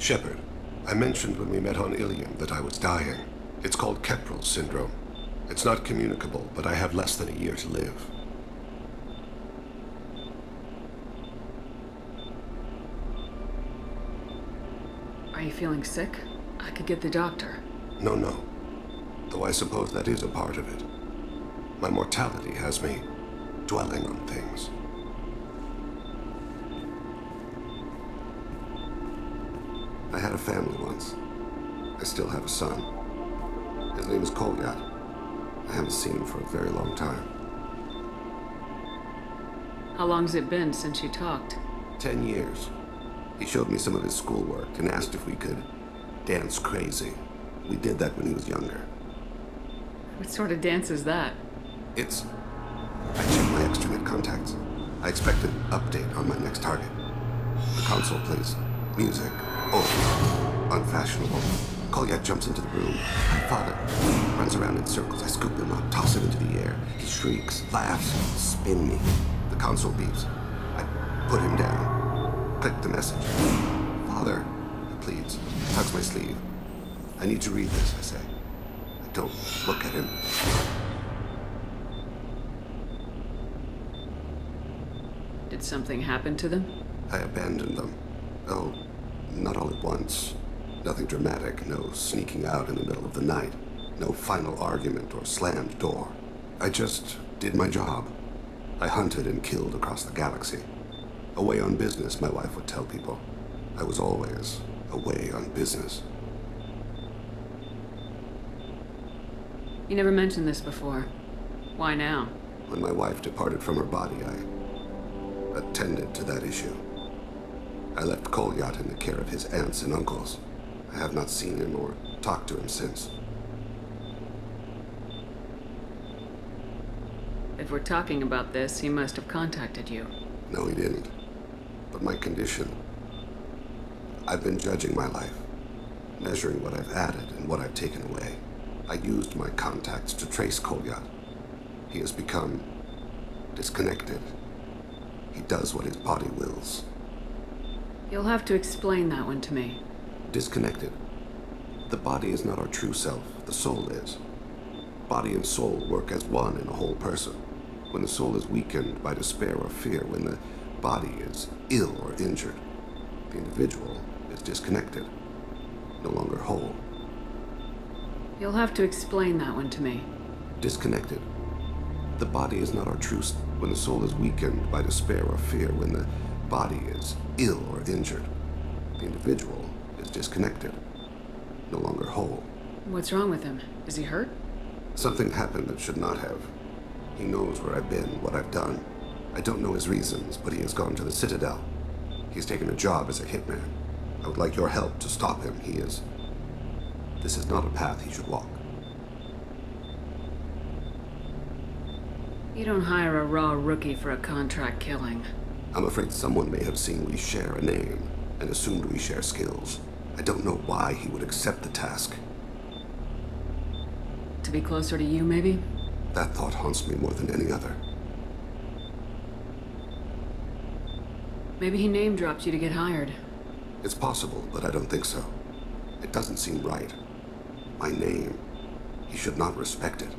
Shepard, I mentioned when we met on Ilium that I was dying. It's called Keprel syndrome. It's not communicable, but I have less than a year to live. Are you feeling sick? I could get the doctor. No. Though I suppose that is a part of it. My mortality has me dwelling on things. I had a family once. I still have a son. His name is Kolyat. I haven't seen him for a very long time. How long's it been since you talked? 10 years. He showed me some of his schoolwork and asked if we could dance crazy. We did that when he was younger. What sort of dance is that? I checked my extranet contacts. I expect an update on my next target. The console plays music. Oh, unfashionable. Kolyat jumps into the room. My father runs around in circles. I scoop him up, toss him into the air. He shrieks, laughs, spin me. The console beeps. I put him down. Click the message. Father, he pleads. Tugs my sleeve. I need to read this, I say. I don't look at him. Did something happen to them? I abandoned them. Oh, not all at once. Nothing dramatic, no sneaking out in the middle of the night, no final argument or slammed door. I just did my job. I hunted and killed across the galaxy. Away on business, my wife would tell people. I was always away on business. You never mentioned this before. Why now? When my wife departed from her body, I attended to that issue. I left Kolyat in the care of his aunts and uncles. I have not seen him or talked to him since. If we're talking about this, he must have contacted you. No, he didn't. But my condition... I've been judging my life, measuring what I've added and what I've taken away. I used my contacts to trace Kolyat. He has become disconnected. He does what his body wills. You'll have to explain that one to me. Disconnected. The body is not our true self, the soul is. Body and soul work as one in a whole person. When the soul is weakened by despair or fear, when the body is ill or injured, the individual is disconnected, no longer whole. You'll have to explain that one to me. Disconnected. The body is not our true self. When the soul is weakened by despair or fear, when the body is ill or injured, the individual is disconnected, no longer whole. What's wrong with him? Is he hurt? Something happened that should not have. He knows where I've been, what I've done. I don't know his reasons, but he has gone to the Citadel. He's taken a job as a hitman. I would like your help to stop him. This is not a path he should walk. You don't hire a raw rookie for a contract killing. I'm afraid someone may have seen we share a name and assumed we share skills. I don't know why he would accept the task. To be closer to you, maybe? That thought haunts me more than any other. Maybe he name-dropped you to get hired. It's possible, but I don't think so. It doesn't seem right. My name. He should not respect it.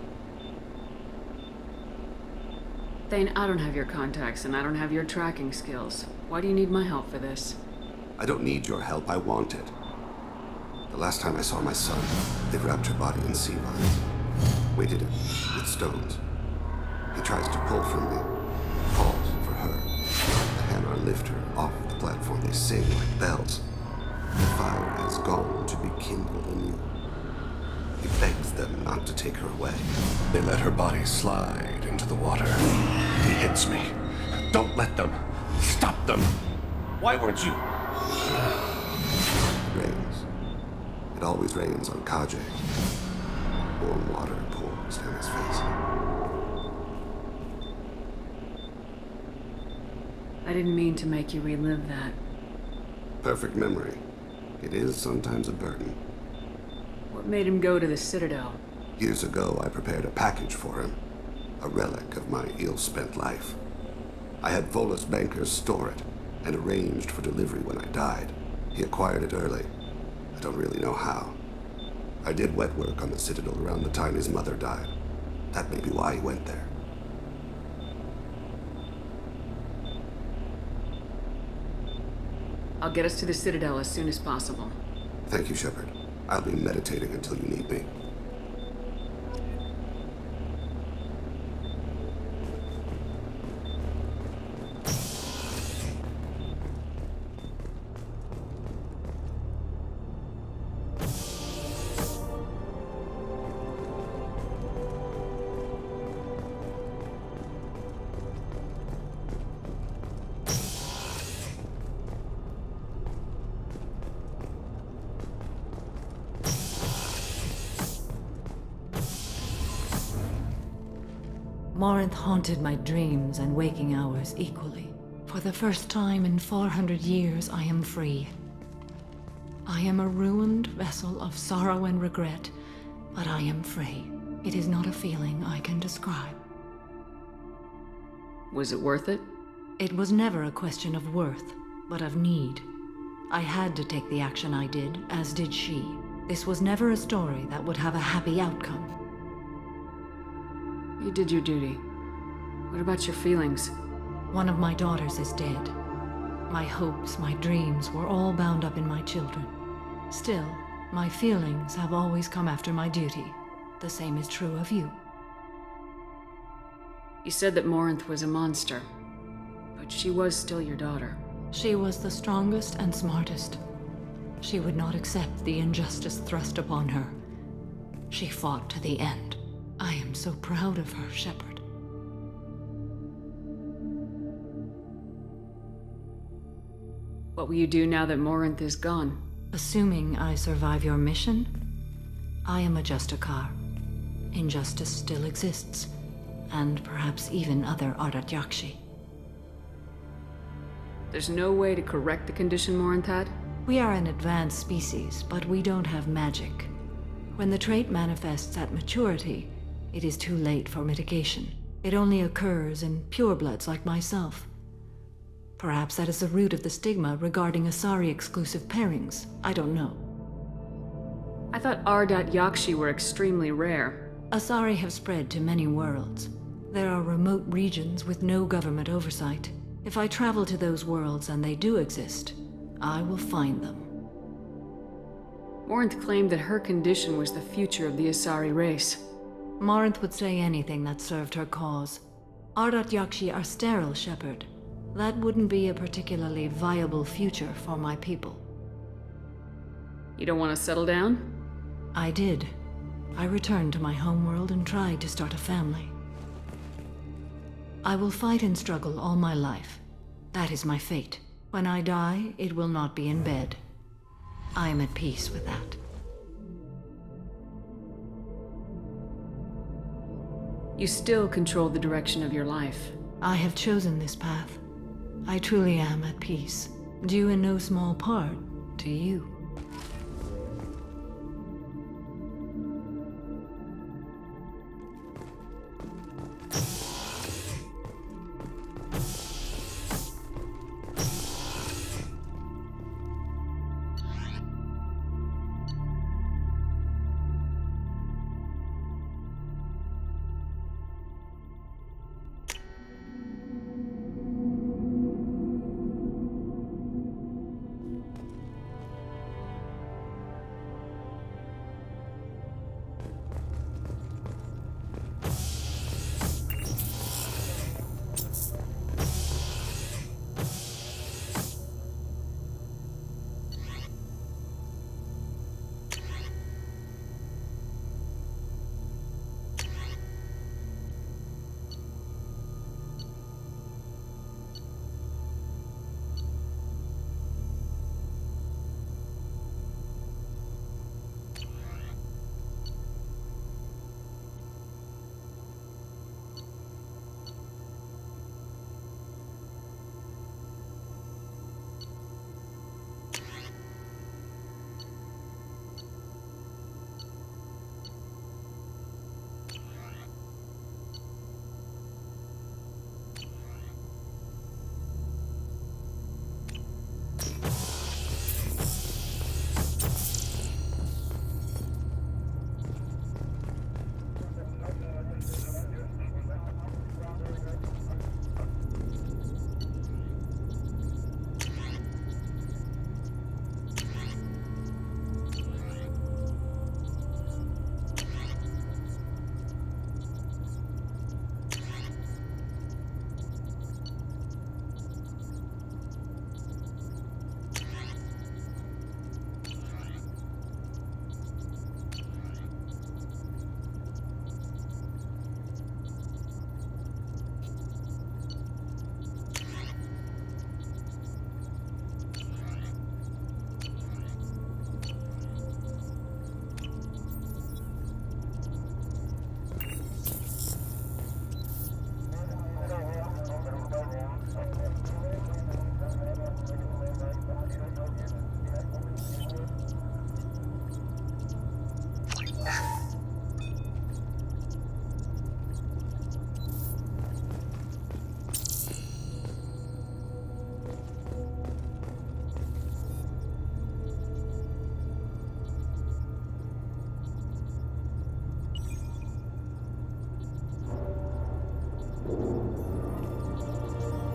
Thane, I don't have your contacts, and I don't have your tracking skills. Why do you need my help for this? I don't need your help. I want it. The last time I saw my son, they wrapped her body in sea vines, weighted it with stones. He tries to pull from me, calls for her. The Hanar lift her off the platform. They sing like bells. The fire has gone to be kindled anew. He begs them not to take her away. They let her body slide into the water. He hits me. Don't let them. Stop them. Why weren't you? It rains. It always rains on Kaje. Warm water pours down his face. I didn't mean to make you relive that. Perfect memory. It is sometimes a burden. What made him go to the Citadel? Years ago, I prepared a package for him. A relic of my ill-spent life. I had Volus bankers store it and arranged for delivery when I died. He acquired it early. I don't really know how. I did wet work on the Citadel around the time his mother died. That may be why he went there. I'll get us to the Citadel as soon as possible. Thank you, Shepard. I'll be meditating until you need me. Morinth haunted my dreams and waking hours equally. For the first time in 400 years, I am free. I am a ruined vessel of sorrow and regret, but I am free. It is not a feeling I can describe. Was it worth it? It was never a question of worth, but of need. I had to take the action I did, as did she. This was never a story that would have a happy outcome. You did your duty. What about your feelings? One of my daughters is dead. My hopes, my dreams were all bound up in my children. Still, my feelings have always come after my duty. The same is true of you. You said that Morinth was a monster, but she was still your daughter. She was the strongest and smartest. She would not accept the injustice thrust upon her. She fought to the end. I am so proud of her, Shepard. What will you do now that Morinth is gone? Assuming I survive your mission, I am a Justicar. Injustice still exists, and perhaps even other Ardat Yakshi. There's no way to correct the condition Morinth had? We are an advanced species, but we don't have magic. When the trait manifests at maturity, it is too late for mitigation. It only occurs in purebloods like myself. Perhaps that is the root of the stigma regarding Asari-exclusive pairings. I don't know. I thought Ardat Yakshi were extremely rare. Asari have spread to many worlds. There are remote regions with no government oversight. If I travel to those worlds and they do exist, I will find them. Morinth claimed that her condition was the future of the Asari race. Morinth would say anything that served her cause. Ardat Yakshi are sterile, Shepard. That wouldn't be a particularly viable future for my people. You don't want to settle down? I did. I returned to my homeworld and tried to start a family. I will fight and struggle all my life. That is my fate. When I die, it will not be in bed. I am at peace with that. You still control the direction of your life. I have chosen this path. I truly am at peace, due in no small part to you.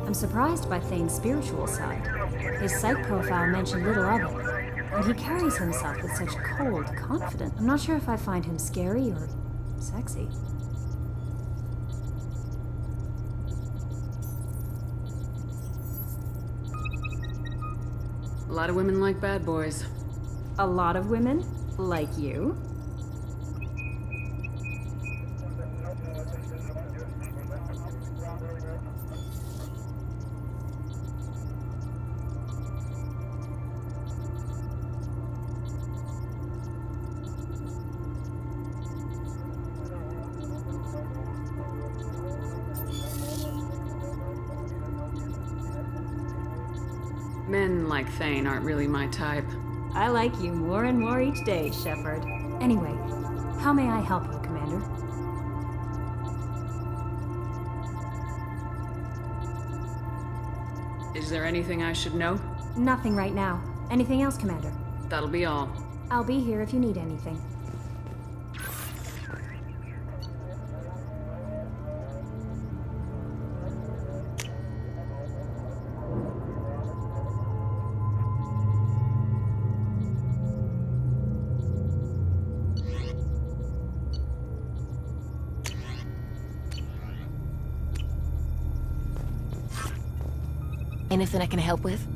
I'm surprised by Thane's spiritual side. His psych profile mentioned little of it, and he carries himself with such cold confidence. I'm not sure if I find him scary or sexy. A lot of women like bad boys. A lot of women? Like you? Men like Thane aren't really my type. I like you more and more each day, Shepard. Anyway, how may I help you, Commander? Is there anything I should know? Nothing right now. Anything else, Commander? That'll be all. I'll be here if you need anything. Anything I can help with?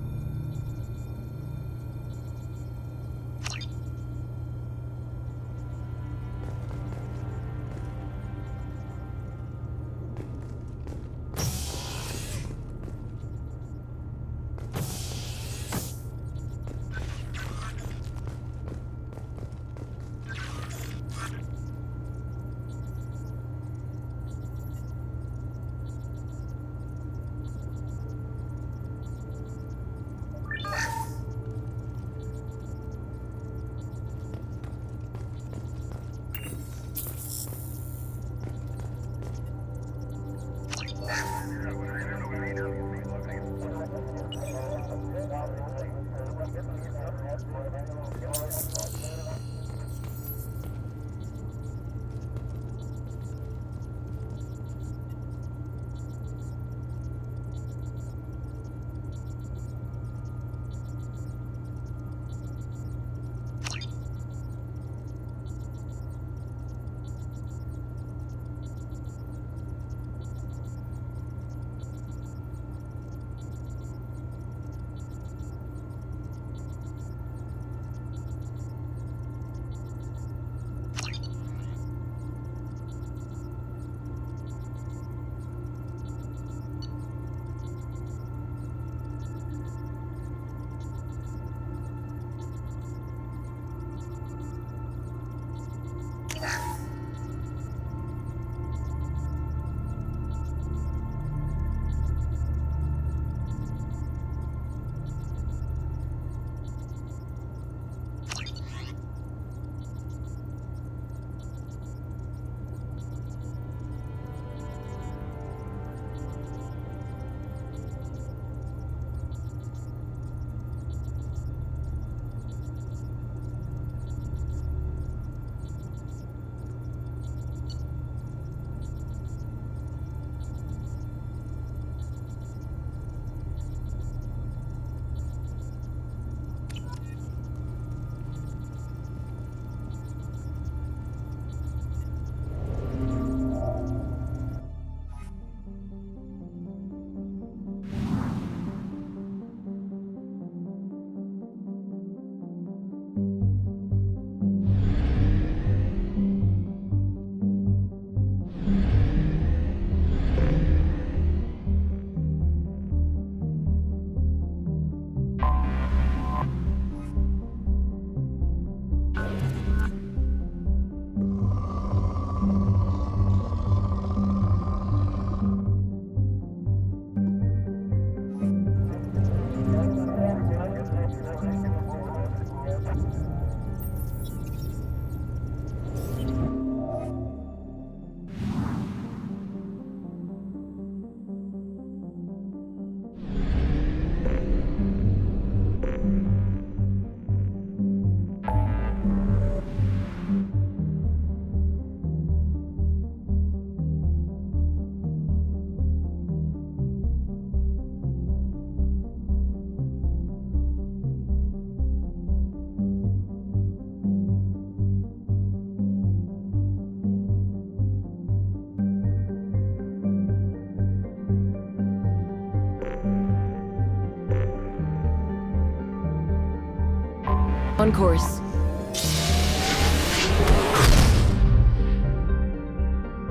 On course.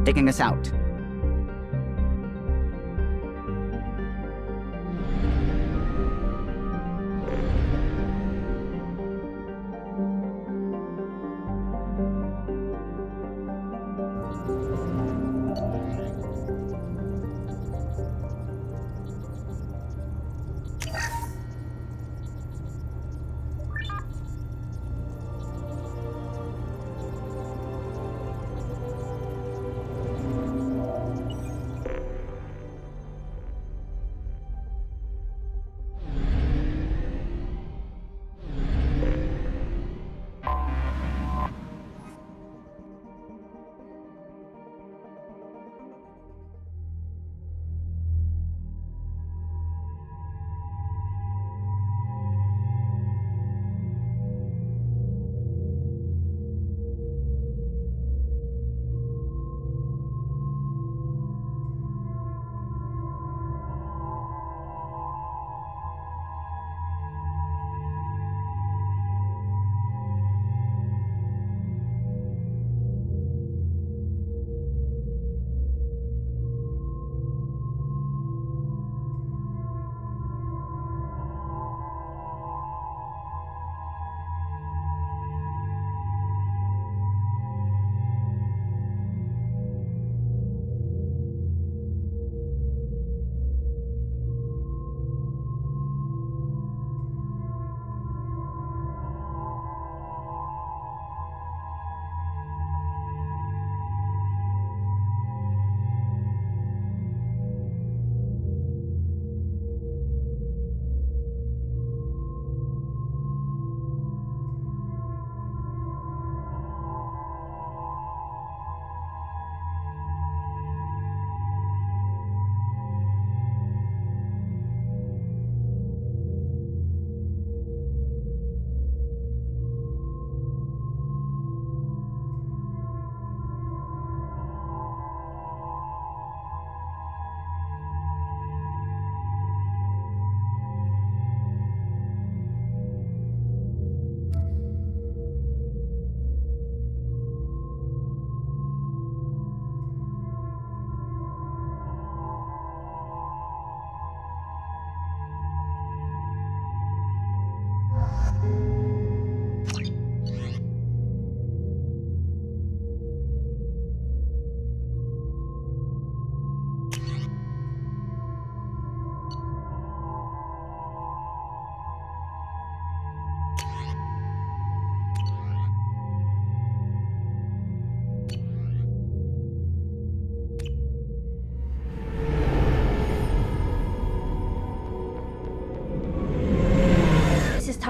Taking us out.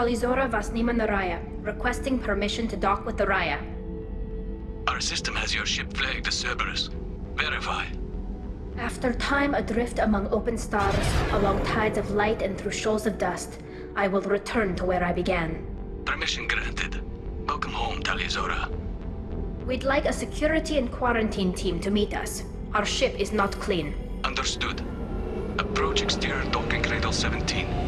Talizora Vasnima Naraya, requesting permission to dock with the Raya. Our system has your ship flagged as Cerberus. Verify. After time adrift among open stars, along tides of light and through shoals of dust, I will return to where I began. Permission granted. Welcome home, Talizora. We'd like a security and quarantine team to meet us. Our ship is not clean. Understood. Approach exterior docking cradle 17.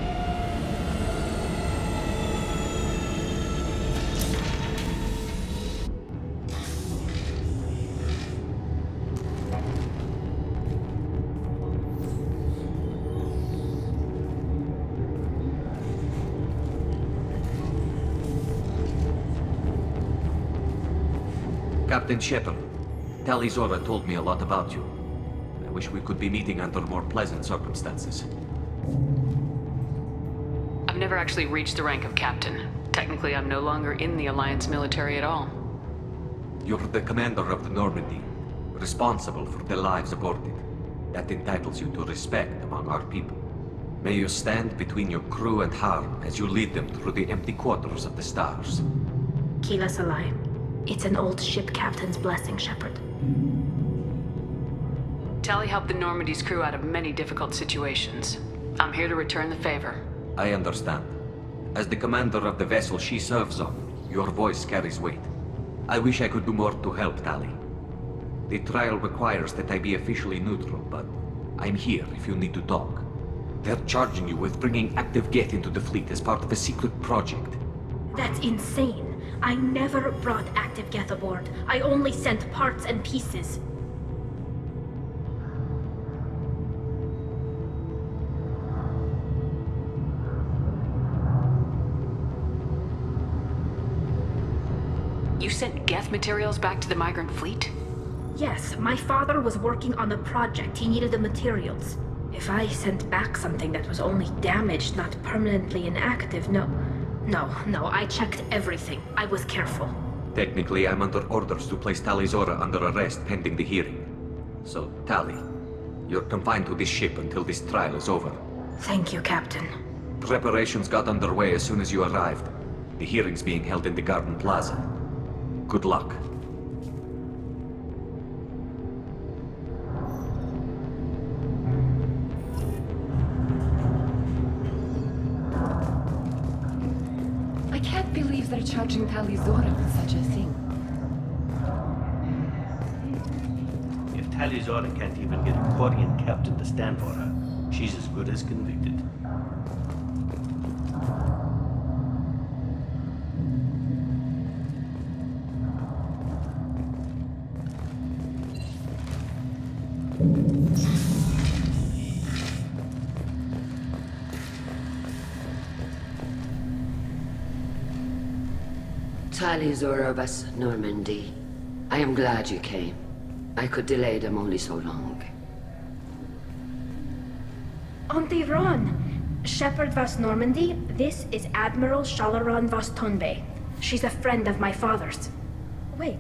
Captain Shepard, Talizora told me a lot about you. I wish we could be meeting under more pleasant circumstances. I've never actually reached the rank of captain. Technically, I'm no longer in the Alliance military at all. You're the commander of the Normandy, responsible for the lives aborted. That entitles you to respect among our people. May you stand between your crew and harm as you lead them through the empty quarters of the stars. Kila Salai. It's an old ship captain's blessing, Shepard. Tali helped the Normandy's crew out of many difficult situations. I'm here to return the favor. I understand. As the commander of the vessel she serves on, your voice carries weight. I wish I could do more to help, Tali. The trial requires that I be officially neutral, but I'm here if you need to talk. They're charging you with bringing active Geth into the fleet as part of a secret project. That's insane. I never brought active geth aboard. I only sent parts and pieces. You sent Geth materials back to the migrant fleet? Yes, my father was working on a project. He needed the materials. If I sent back something that was only damaged, not permanently inactive, no, I checked everything. I was careful. Technically, I'm under orders to place Tali Zora under arrest pending the hearing. So, Tali, you're confined to this ship until this trial is over. Thank you, Captain. Preparations got underway as soon as you arrived. The hearing's being held in the Garden Plaza. Good luck. I can't believe they're charging Tali Zora with such a thing. If Tali Zora can't even get a Quarian captain to stand for her, she's as good as convicted. Tali Zora Vas Normandy. I am glad you came. I could delay them only so long. Auntie Ron! Shepard Vas Normandy, this is Admiral Shalaran Vas Tonbe. She's a friend of my father's. Wait,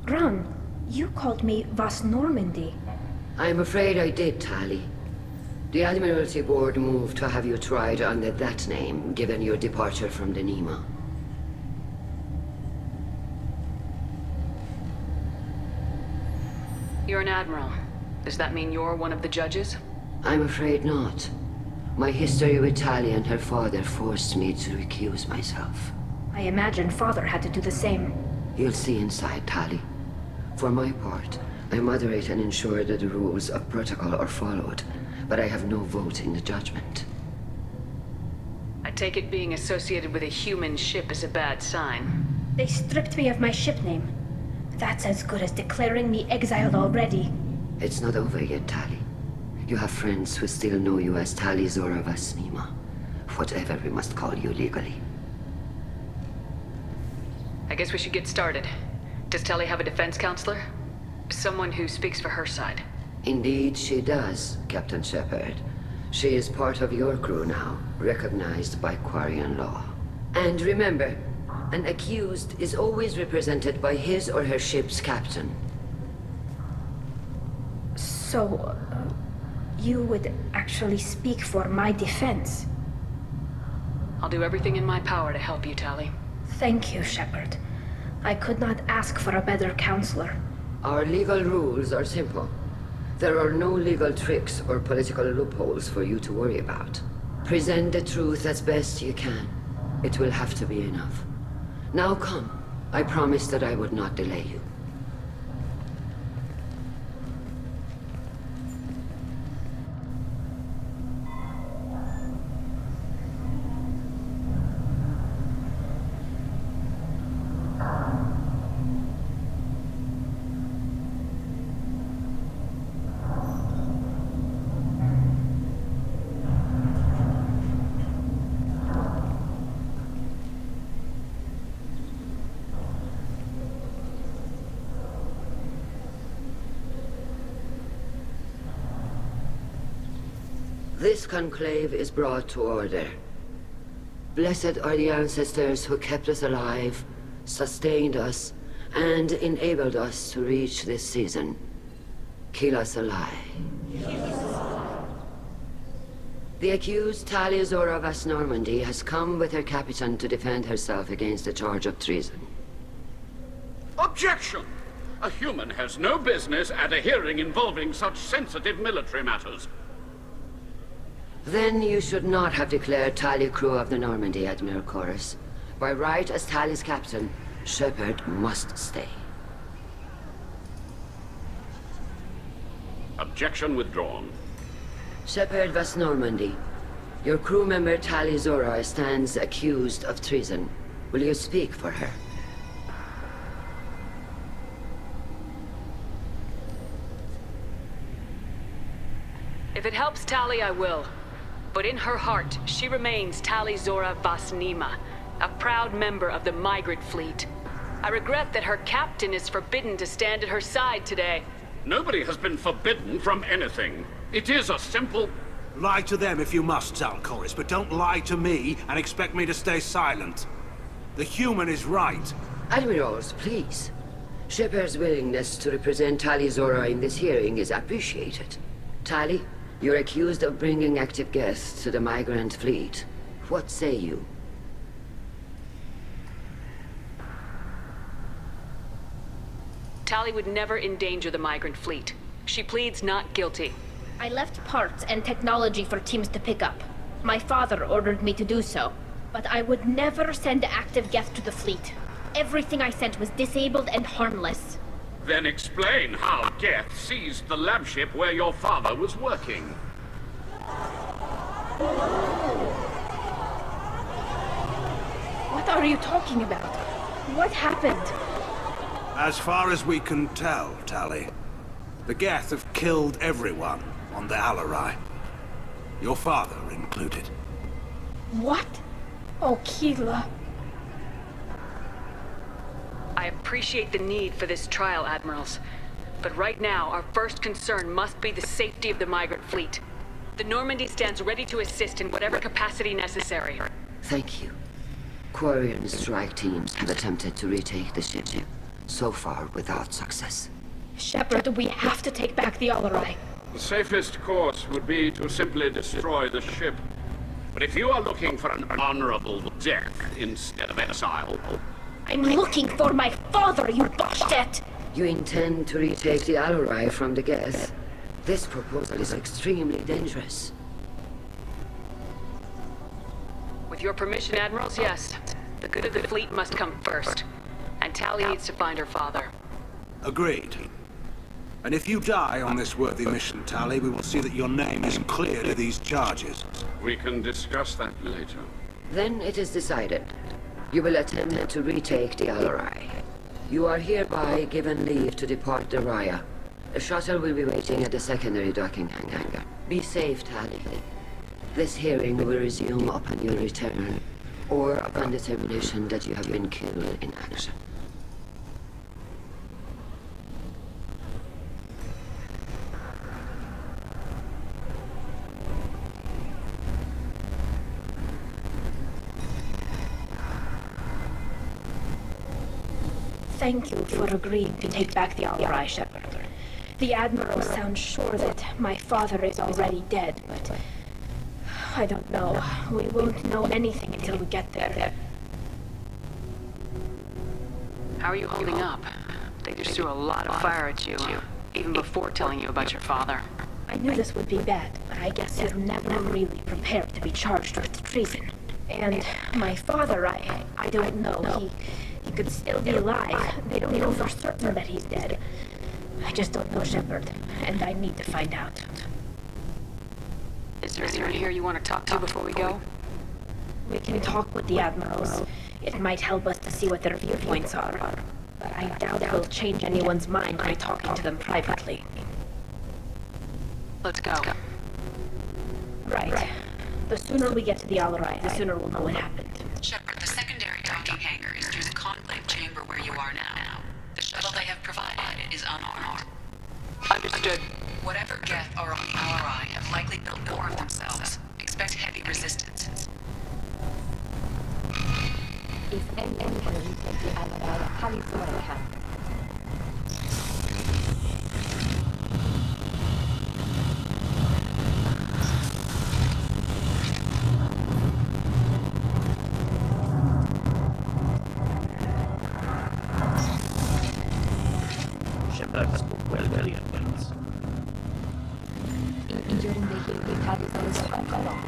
Ron, you called me Vas Normandy. I'm afraid I did, Tali. The Admiralty Board moved to have you tried under that name, given your departure from the Nima. You're an admiral. Does that mean you're one of the judges? I'm afraid not. My history with Tali and her father forced me to recuse myself. I imagine father had to do the same. You'll see inside, Tali. For my part, I moderate and ensure that the rules of protocol are followed, but I have no vote in the judgment. I take it being associated with a human ship is a bad sign. They stripped me of my ship name. That's as good as declaring me exiled already. It's not over yet, Tali. You have friends who still know you as Tali Zora Vas Nima. Whatever we must call you legally. I guess we should get started. Does Tali have a defense counselor? Someone who speaks for her side. Indeed, she does, Captain Shepard. She is part of your crew now, recognized by Quarian law. And remember, an accused is always represented by his or her ship's captain. So, you would actually speak for my defense? I'll do everything in my power to help you, Tali. Thank you, Shepard. I could not ask for a better counselor. Our legal rules are simple. There are no legal tricks or political loopholes for you to worry about. Present the truth as best you can. It will have to be enough. Now come. I promised that I would not delay you. This conclave is brought to order. Blessed are the ancestors who kept us alive, sustained us, and enabled us to reach this season. Kila Salai. The accused Tali Zora Vas Normandy has come with her captain to defend herself against the charge of treason. Objection! A human has no business at a hearing involving such sensitive military matters. Then you should not have declared Tali crew of the Normandy, Admiral Chorus. By right as Tali's captain, Shepard must stay. Objection withdrawn. Shepard Vas Normandy, your crew member Tali Zora stands accused of treason. Will you speak for her? If it helps Tali, I will. But in her heart, she remains Tali Zora Vasnima, a proud member of the migrant fleet. I regret that her captain is forbidden to stand at her side today. Nobody has been forbidden from anything. It is a simple... Lie to them if you must, Zalcoris, but don't lie to me and expect me to stay silent. The human is right. Admirals, please. Shepard's willingness to represent Tali Zora in this hearing is appreciated. Tali, you're accused of bringing active guests to the migrant fleet. What say you? Tali would never endanger the migrant fleet. She pleads not guilty. I left parts and technology for teams to pick up. My father ordered me to do so. But I would never send active guests to the fleet. Everything I sent was disabled and harmless. Then explain how Geth seized the lab ship where your father was working. What are you talking about? What happened? As far as we can tell, Tali, the Geth have killed everyone on the Alarai. Your father included. What? Oh, Keela. I appreciate the need for this trial, Admirals. But right now, our first concern must be the safety of the migrant fleet. The Normandy stands ready to assist in whatever capacity necessary. Thank you. Quarian strike teams have attempted to retake the ship, so far without success. Shepard, we have to take back the Alarai. The safest course would be to simply destroy the ship. But if you are looking for an honorable death instead of exile... I'm looking for my father, you Bastet! You intend to retake the Alarai from the Geth? This proposal is extremely dangerous. With your permission, Admirals, yes. The good of the fleet must come first. And Tali needs to find her father. Agreed. And if you die on this worthy mission, Tali, we will see that your name is cleared of these charges. We can discuss that later. Then it is decided. You will attempt to retake the Alarai. You are hereby given leave to depart the Raya. A shuttle will be waiting at the secondary docking hangar. Be safe, Tali. This hearing will resume upon your return, or upon determination that you have been killed in action. Thank you for agreeing to take back the Alarai, Shepard. The Admiral sounds sure that my father is already dead, but... I don't know. We won't know anything until we get there. How are you holding up? They just threw a lot of fire at you, even before telling you about your father. I knew this would be bad, but I guess you're never really prepared to be charged with treason. And my father, I don't know. He could still be alive. They don't know for certain that he's dead. I just don't know, Shepard, and I need to find out. Is there anyone here you want to talk to before we go? We can talk with the Admirals. It might help us to see what their viewpoints are. But I doubt we'll change anyone's mind by talking to them privately. Let's go. Right. The sooner we get to the Alarai, the sooner we'll know what happened. Shepard, the secondary docking hangar is through the conclave chamber where you are now. The shuttle they have provided is unarmed. Understood. Whatever Geth are on the Alarai have likely built more of themselves. Expect heavy resistance. If anyone can retake the Alarai, Tali Zora can. Shepard spoke well, very advanced. During the hearing, Tali Zora struck along.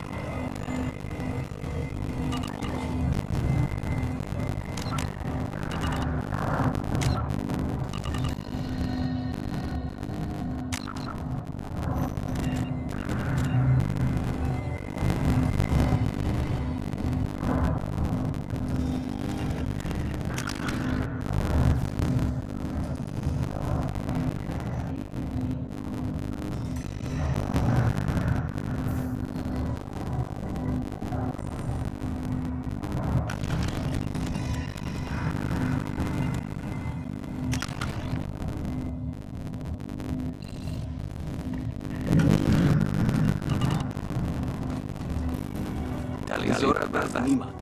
Tali Zora Vasnima.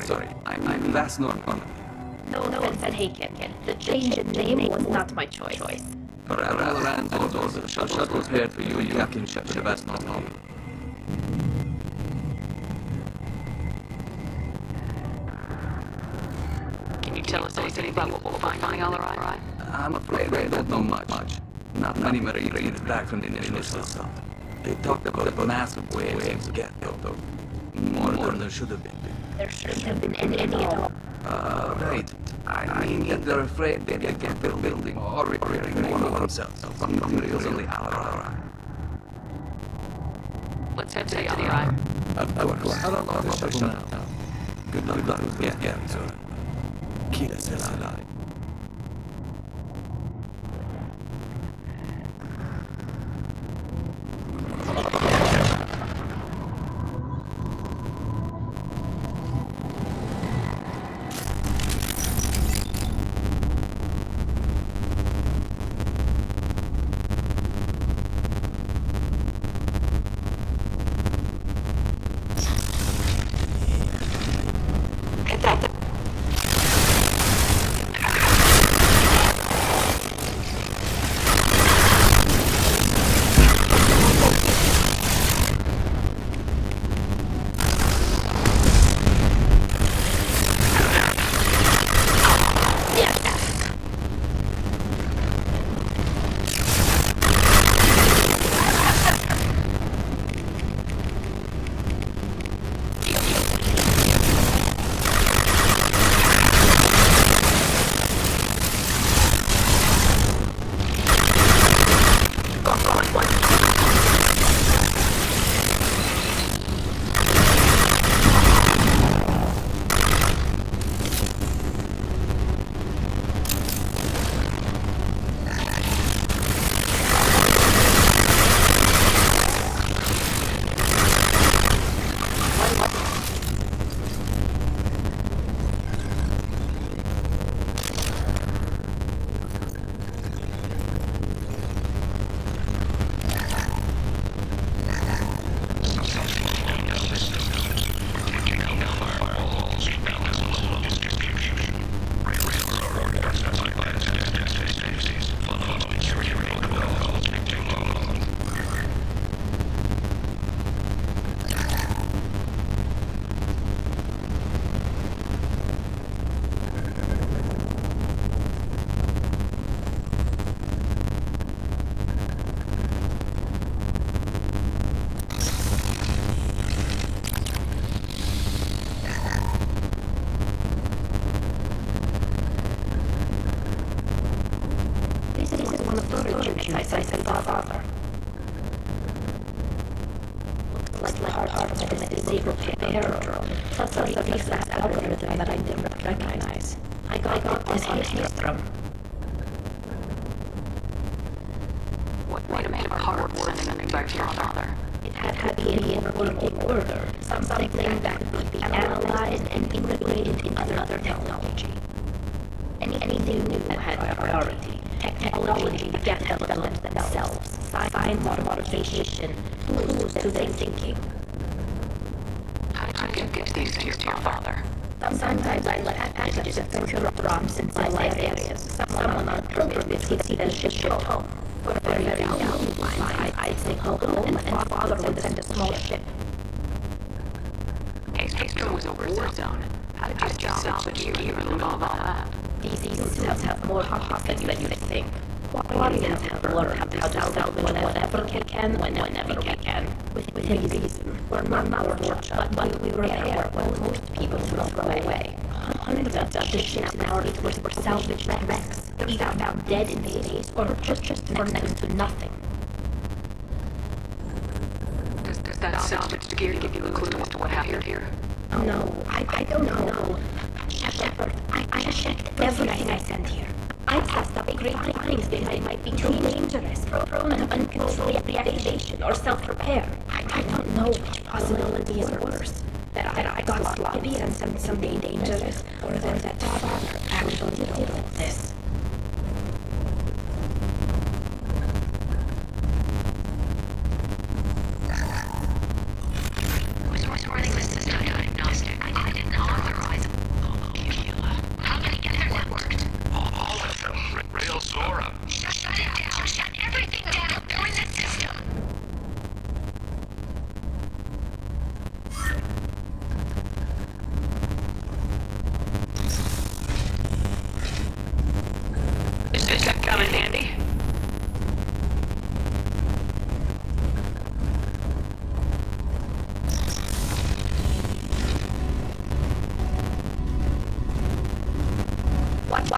Sorry. I'm Vas Norman. No offense taken. The change in name was not my choice. Ran orders shall prepare for you, captainship to Vas Norman. Can you tell us anything about what we'll find on the Alarai? I'm afraid I don't know much. Not many Marines back from the initial assault. They talked about massive waves of get though. More than there should have been. There shouldn't have been any at all. Right. I mean, they're afraid they can't build building or repairing one of themselves. Some materials on the Alarai. Let's head to the Alarai. Of course. How long is the shuttle now? Good luck. Yeah, so. Keep us alive.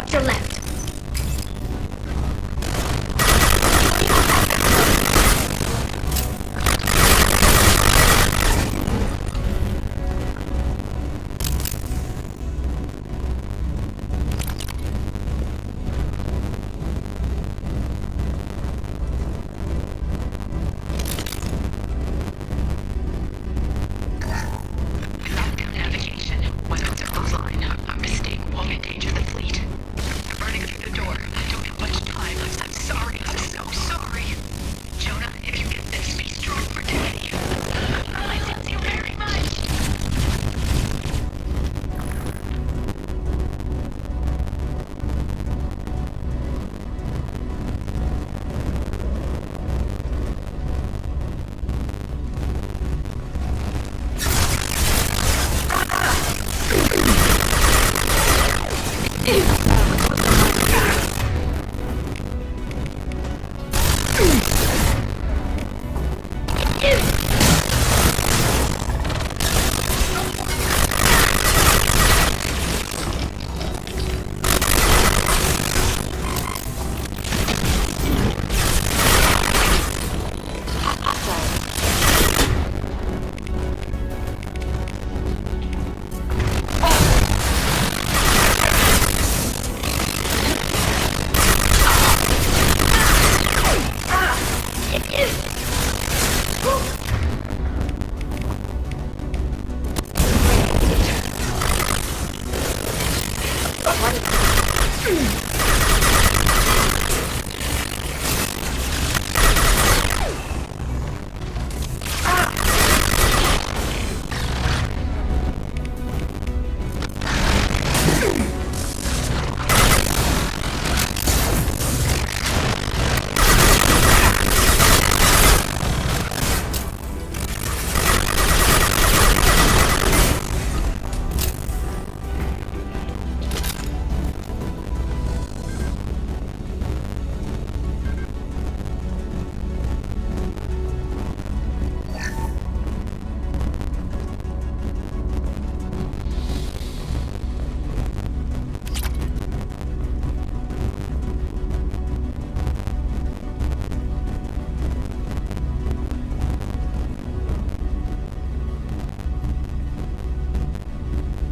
Watch your left. Navigation, whether it's offline, a mistake won't endanger the fleet. You're burning through the door. I don't have much time. I'm sorry. I'm so sorry. Jonah, if you get this, be strong for Daddy. I miss you very much.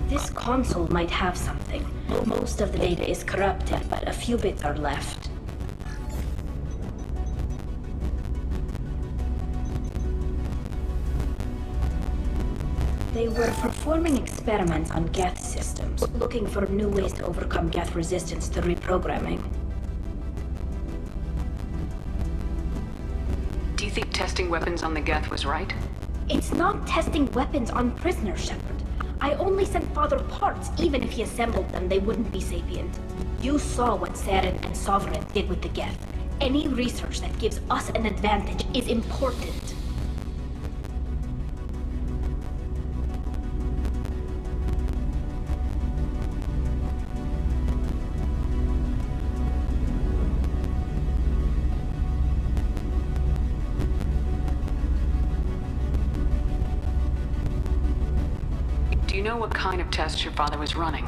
This console might have something. Most of the data is corrupted, but a few bits are left. They were performing experiments on Geth systems, looking for new ways to overcome Geth resistance to reprogramming. Do you think testing weapons on the Geth was right? It's not testing weapons on prisoners, Shepard. I only sent Father parts. Even if he assembled them, they wouldn't be sapient. You saw what Saren and Sovereign did with the Geth. Any research that gives us an advantage is important. Do you know what kind of tests your father was running?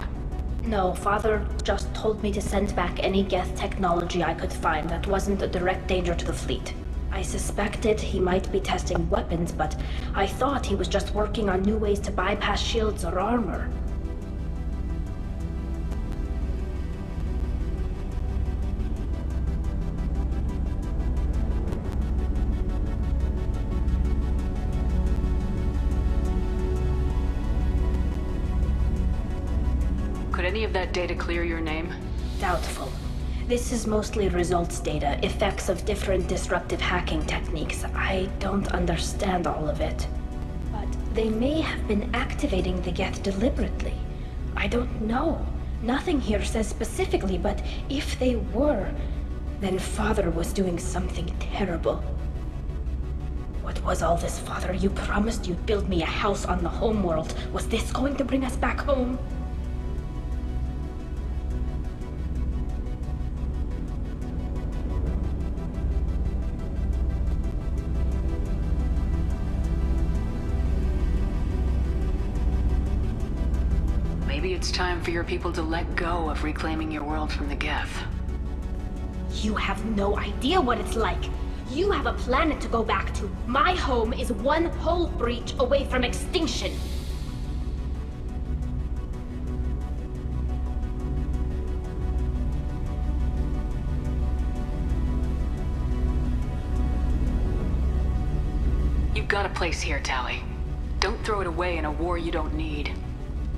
No, Father just told me to send back any Geth technology I could find that wasn't a direct danger to the fleet. I suspected he might be testing weapons, but I thought he was just working on new ways to bypass shields or armor. Could any of that data clear your name? Doubtful. This is mostly results data, effects of different disruptive hacking techniques. I don't understand all of it. But they may have been activating the Geth deliberately. I don't know. Nothing here says specifically, but if they were, then Father was doing something terrible. What was all this, Father? You promised you'd build me a house on the homeworld. Was this going to bring us back home? Maybe it's time for your people to let go of reclaiming your world from the Geth. You have no idea what it's like. You have a planet to go back to. My home is one hull breach away from extinction. You've got a place here, Tali. Don't throw it away in a war you don't need.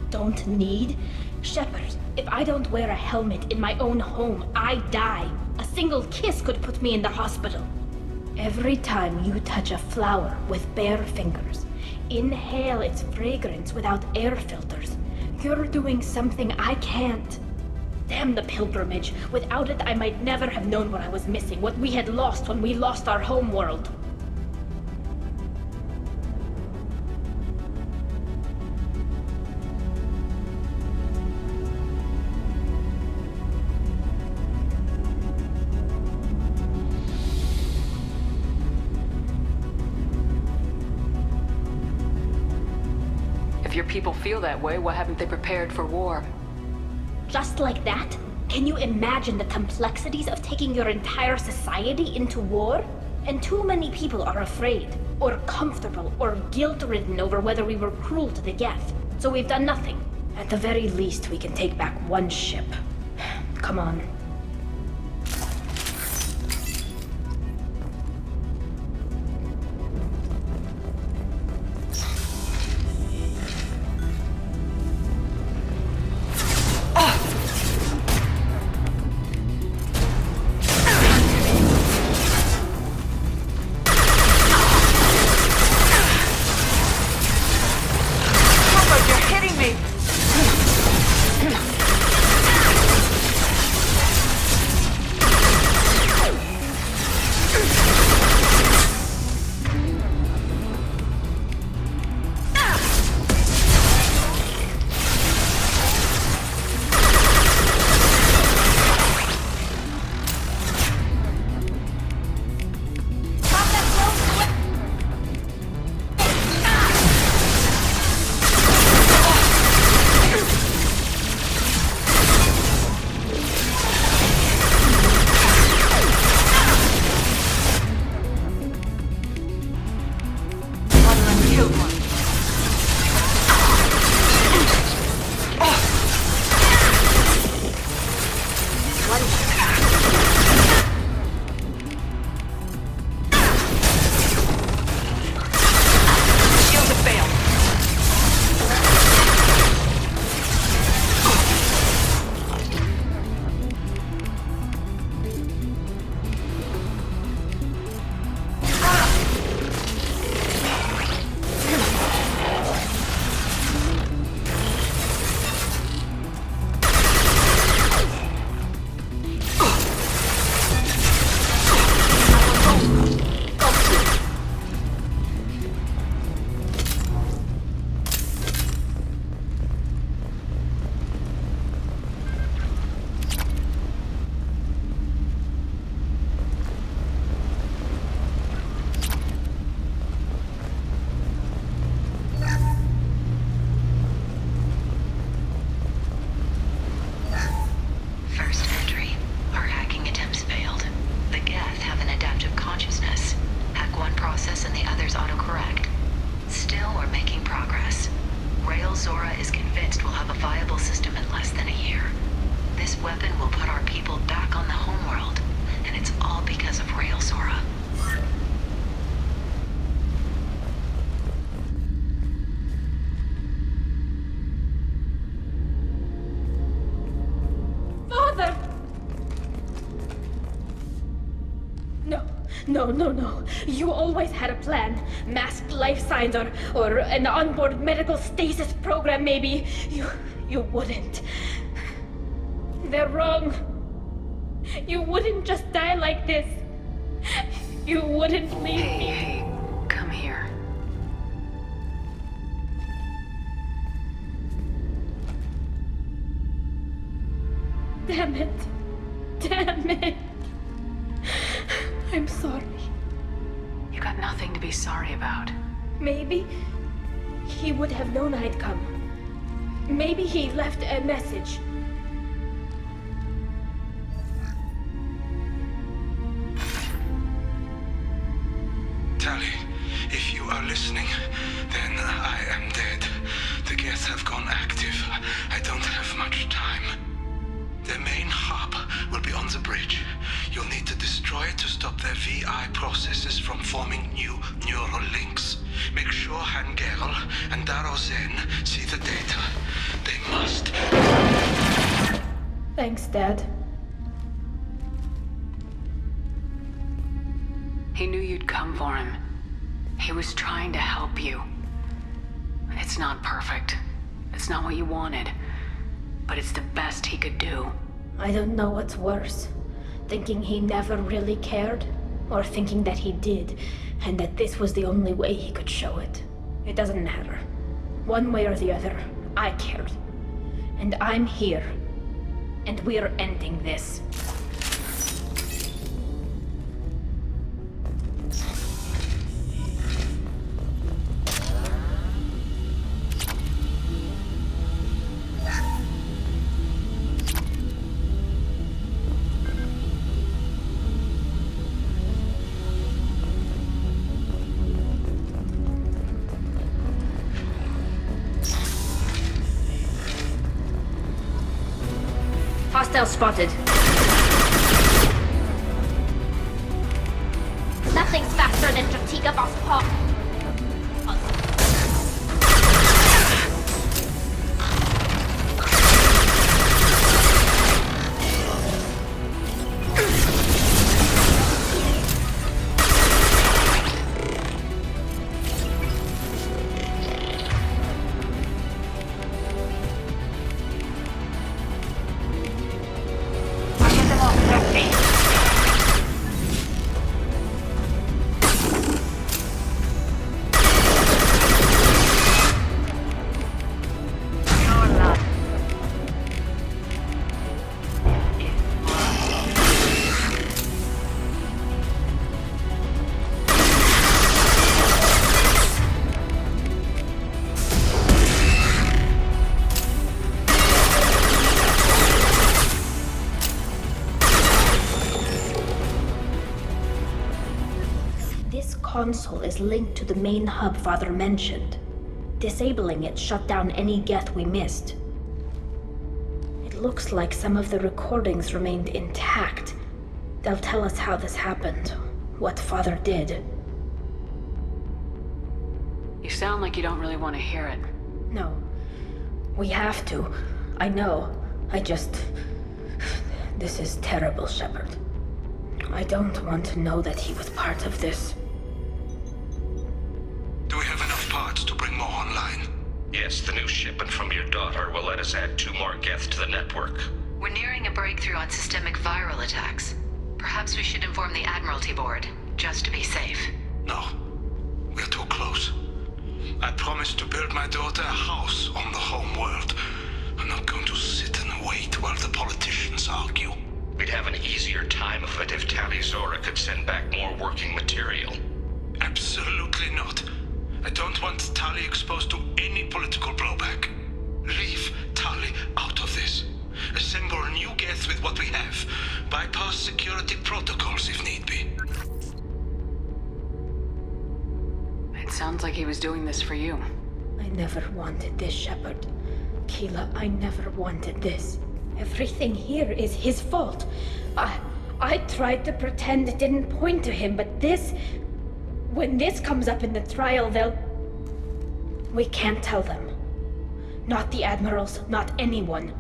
Don't need? Shepard, if I don't wear a helmet in my own home, I die. A single kiss could put me in the hospital. Every time you touch a flower with bare fingers, inhale its fragrance without air filters, you're doing something I can't. Damn the pilgrimage. Without it, I might never have known what I was missing, what we had lost when we lost our home world. If your people feel that way, why haven't they prepared for war? Just like that? Can you imagine the complexities of taking your entire society into war? And too many people are afraid, or comfortable, or guilt-ridden over whether we were cruel to the Geth. So we've done nothing. At the very least, we can take back one ship. Come on. No. You always had a plan. Masked life signs or an onboard medical stasis program, maybe. You wouldn't. They're wrong. You wouldn't just die like this. You wouldn't leave me. Hey, come here. Damn it. I'm sorry. You got nothing to be sorry about. Maybe he would have known I'd come. Maybe he left a message. Tali, if you are listening, then I am dead. The Geth have gone active. I don't have much time. The main hub will be on the bridge. You'll need to destroy it to stop their VI processes from forming new neural links. Make sure Hangerl and Daro Zen see the data. They must. Thanks, Dad. He knew you'd come for him. He was trying to help you. It's not perfect. It's not what you wanted. But it's the best he could do. I don't know what's worse. Thinking he never really cared, or thinking that he did, and that this was the only way he could show it. It doesn't matter. One way or the other, I cared. And I'm here. And we're ending this. Hostile spotted. Nothing's faster than Jatiga Boss Pop. Console is linked to the main hub Father mentioned. Disabling it shut down any Geth we missed. It looks like some of the recordings remained intact. They'll tell us how this happened, what Father did. You sound like you don't really want to hear it. No. We have to. I know. This is terrible, Shepard. I don't want to know that he was part of this. Do we have enough parts to bring more online? Yes, the new shipment from your daughter will let us add 2 more Geth to the network. We're nearing a breakthrough on systemic viral attacks. Perhaps we should inform the Admiralty Board, just to be safe. No. We're too close. I promised to build my daughter a house on the home world. I'm not going to sit and wait while the politicians argue. We'd have an easier time of it if Tali Zora could send back more working material. Absolutely not. I don't want Tali exposed to any political blowback. Leave Tali out of this. Assemble a new Geth with what we have. Bypass security protocols if need be. It sounds like he was doing this for you. I never wanted this, Shepard. Keela, I never wanted this. Everything here is his fault. I tried to pretend it didn't point to him, but this... When this comes up in the trial, they'll... We can't tell them. Not the admirals, not anyone.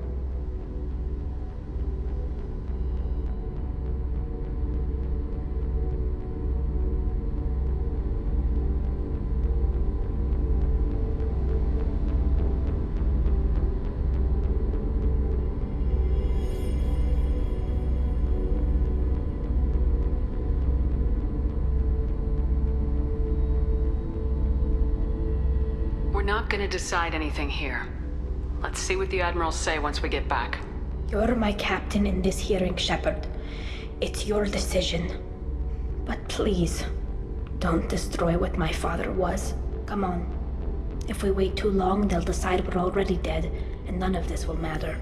We're not gonna decide anything here. Let's see what the Admirals say once we get back. You're my captain in this hearing, Shepard. It's your decision. But please, don't destroy what my father was. Come on. If we wait too long, they'll decide we're already dead, and none of this will matter.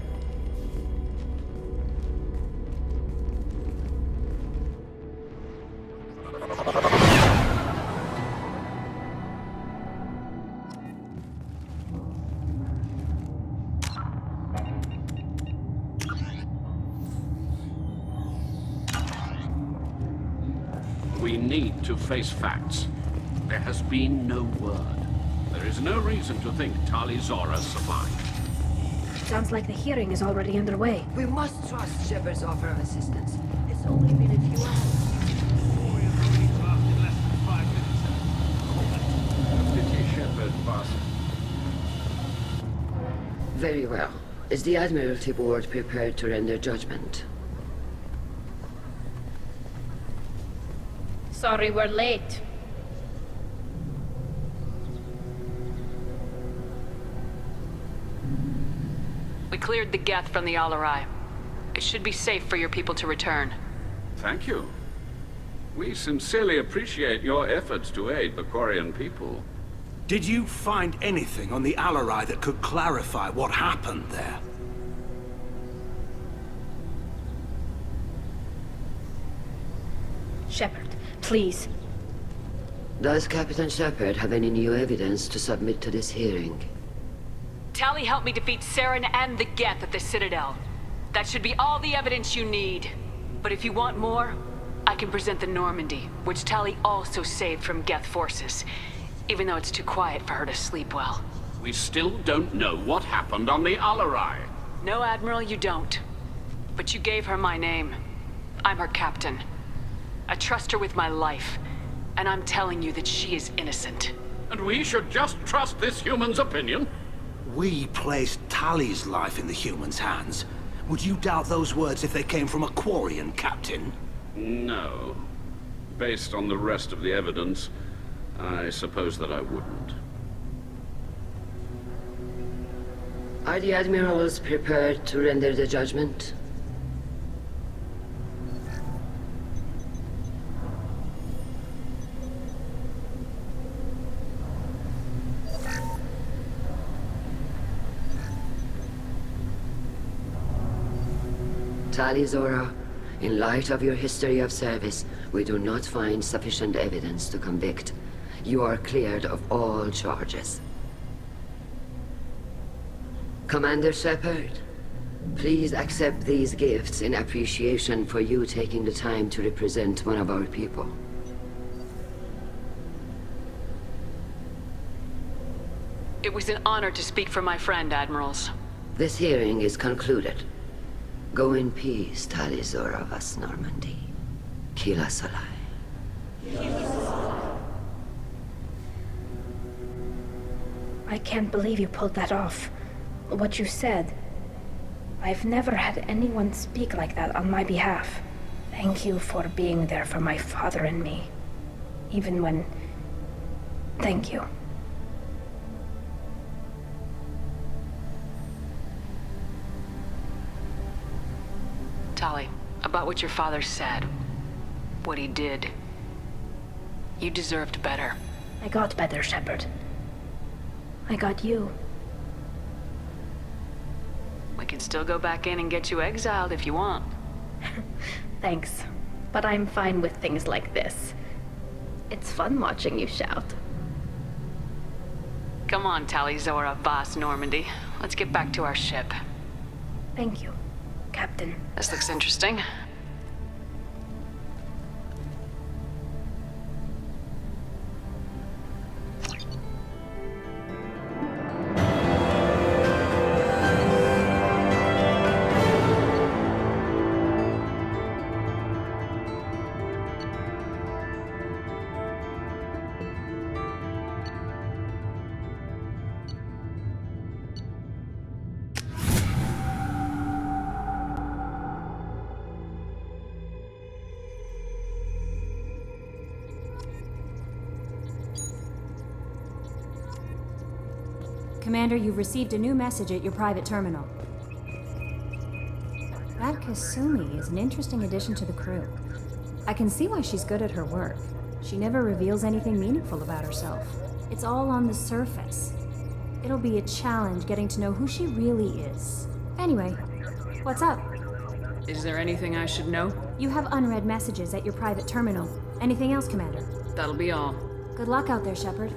We need to face facts. There has been no word. There is no reason to think Tali Zora survived. Sounds like the hearing is already underway. We must trust Shepard's offer of assistance. It's only been a few hours. Pity Shepard, boss. Very well. Is the Admiralty Board prepared to render judgment? Sorry we're late. We cleared the Geth from the Alarai. It should be safe for your people to return. Thank you. We sincerely appreciate your efforts to aid the Quarian people. Did you find anything on the Alarai that could clarify what happened there? Shepard, please. Does Captain Shepard have any new evidence to submit to this hearing? Tali helped me defeat Saren and the Geth at the Citadel. That should be all the evidence you need. But if you want more, I can present the Normandy, which Tali also saved from Geth forces, even though it's too quiet for her to sleep well. We still don't know what happened on the Alarai. No, Admiral, you don't. But you gave her my name. I'm her captain. I trust her with my life, and I'm telling you that she is innocent. And we should just trust this human's opinion? We placed Tali's life in the human's hands. Would you doubt those words if they came from a Quarian captain? No. Based on the rest of the evidence, I suppose that I wouldn't. Are the admirals prepared to render the judgment? Tali Zora, in light of your history of service, we do not find sufficient evidence to convict. You are cleared of all charges. Commander Shepard, please accept these gifts in appreciation for you taking the time to represent one of our people. It was an honor to speak for my friend, Admirals. This hearing is concluded. Go in peace, Tali Zora Vas Normandy. Kila Salai. I can't believe you pulled that off. What you said. I've never had anyone speak like that on my behalf. Thank you for being there for my father and me. Even when... Thank you. Tali, about what your father said, what he did, you deserved better. I got better, Shepard. I got you. We can still go back in and get you exiled if you want. Thanks, but I'm fine with things like this. It's fun watching you shout. Come on, Tali Zora Vas Normandy. Let's get back to our ship. Thank you, Captain. This looks interesting. Commander, you've received a new message at your private terminal. That Kasumi is an interesting addition to the crew. I can see why she's good at her work. She never reveals anything meaningful about herself. It's all on the surface. It'll be a challenge getting to know who she really is. Anyway, what's up? Is there anything I should know? You have unread messages at your private terminal. Anything else, Commander? That'll be all. Good luck out there, Shepard.